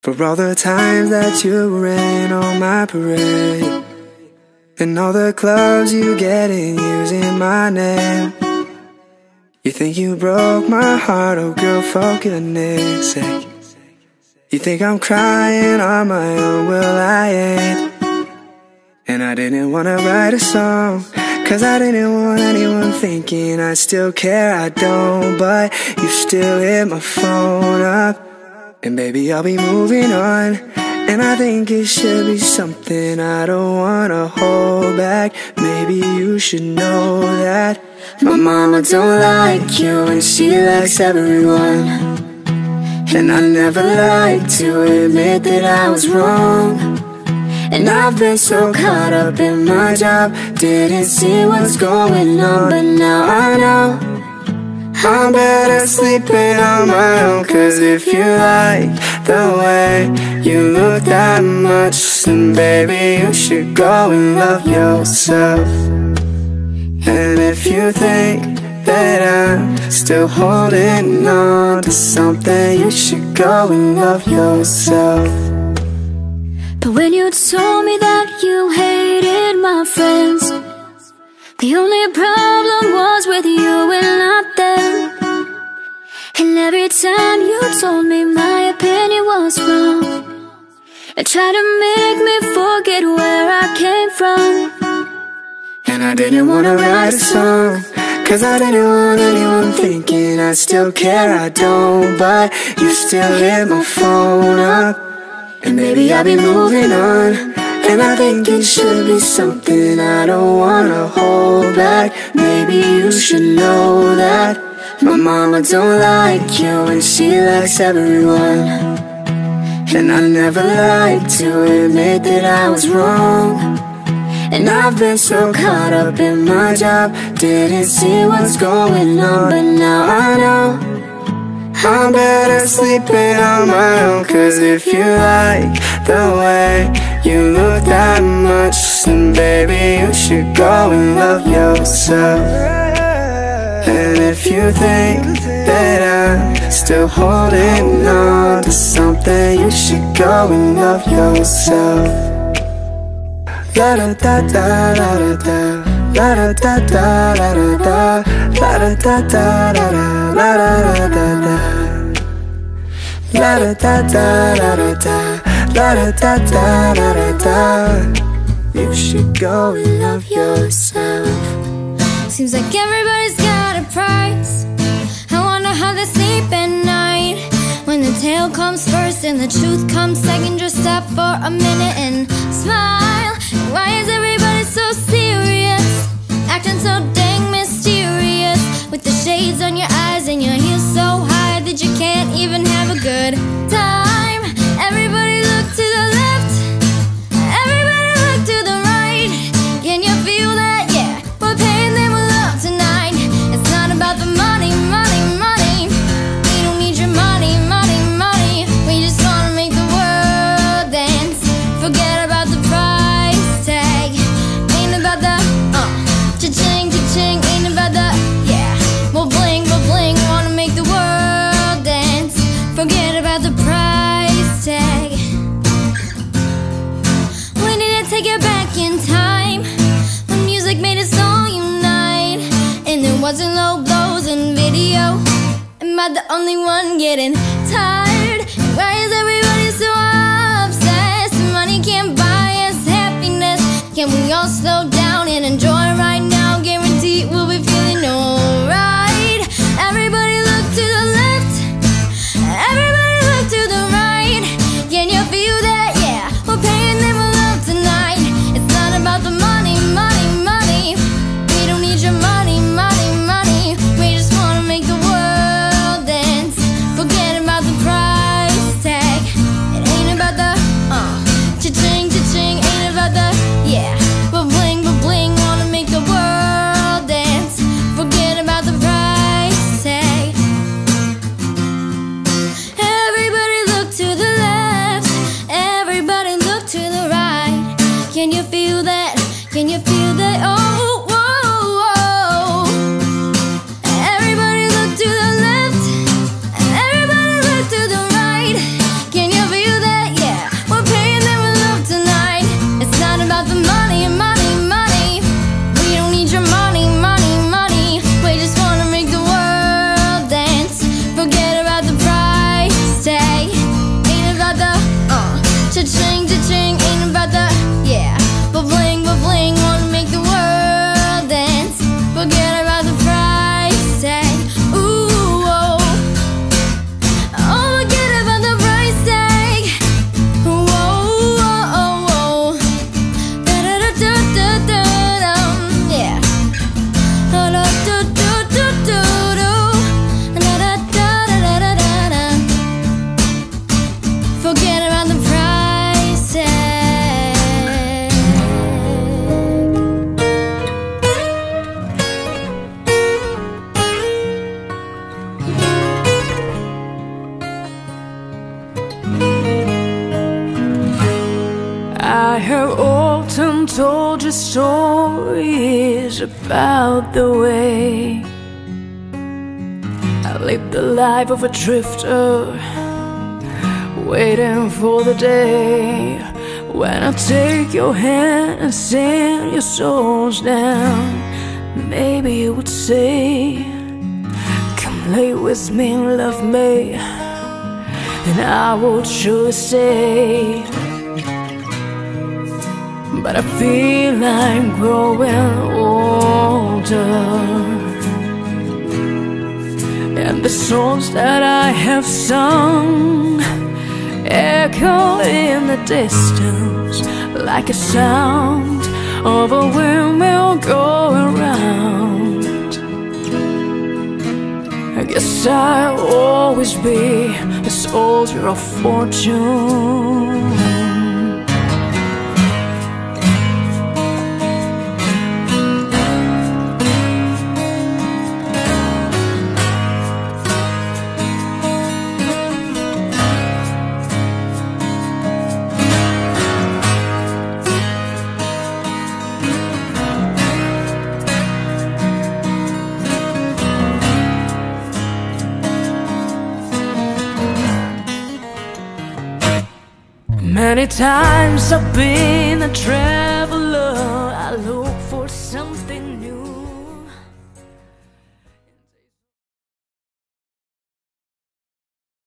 For all the times that you rain on my parade, and all the clubs you get in using my name. You think you broke my heart, oh girl, for goodness sake. You think I'm crying on my own, well I ain't. And I didn't wanna write a song, cause I didn't want anyone thinking I still care, I don't. But you still hit my phone up, and baby I'll be moving on. And I think it should be something I don't wanna hold back. Maybe you should know that my mama don't like you and she likes everyone. And I never like to admit that I was wrong. And I've been so caught up in my job, didn't see what's going on. But now I know I'm better sleeping on my own. Cause if you like the way you look that much, then baby you should go and love yourself. And if you think that I'm still holding on to something, you should go and love yourself. But when you told me that you hated my friends, the only problem was with you and not them. And every time you told me my opinion was wrong, it tried to make me forget where I came from. And I didn't wanna write a song, cause I didn't want anyone thinking I still care, I don't. But you still hit my phone up, and maybe I'll be moving on. And I think it should be something I don't wanna hold back. Maybe you should know that my mama don't like you and she likes everyone. And I never like to admit that I was wrong. And I've been so caught up in my job, didn't see what's going on. But now I know I'm better sleeping on my own. Cause if you like the way you look that much, then baby you should go and love yourself. And if you think that I'm still holding on to something, you should go and love yourself. La da da da da da, la da da da da da, la da da da da da, la da da da da, la da da da da da, la da da da da da. You should go and love yourself. Seems like everybody's got a price. I wonder how they sleep at night, when the tale comes first and the truth comes second. Just stop for a minute and smile. Why is everybody so serious, acting so dang mysterious, with the shades on your eyes and your heels so high that you can't even have a good time? Everybody look to the left, everybody look to the right. Can you feel that? Yeah, we're paying them with love tonight. It's not about the money, money, money. We don't need your money, money, money. We just wanna make the world dance. Forget about the price tag. Ain't about the cha-ching, cha-ching. Ain't about the, yeah, we'll bling, wanna make the world dance. Forget about the price tag. We need to take it back in time, when music made us all unite, and there wasn't low blows in video. Am I the only one getting tired? Why is everybody so obsessed? Money can't buy us happiness. Can we all slow down and enjoy right now? Guarantee we'll be feeling alright. Everybody look to the left, everybody look to the right. Can you feel that? Yeah, we're paying them with love tonight. It's not about the money, money, money. We don't need your money, money, money. We just wanna make the world dance. Forget about the price. forget about the price tag. I have often told you stories about the way I lived the life of a drifter, waiting for the day when I take your hand and send your souls down. Maybe you would say, come lay with me and love me, and I would surely stay. But I feel I'm growing older, and the songs that I have sung echo in the distance like a sound of a windmill going round. I guess I'll always be a soldier of fortune. Many times I've been a traveler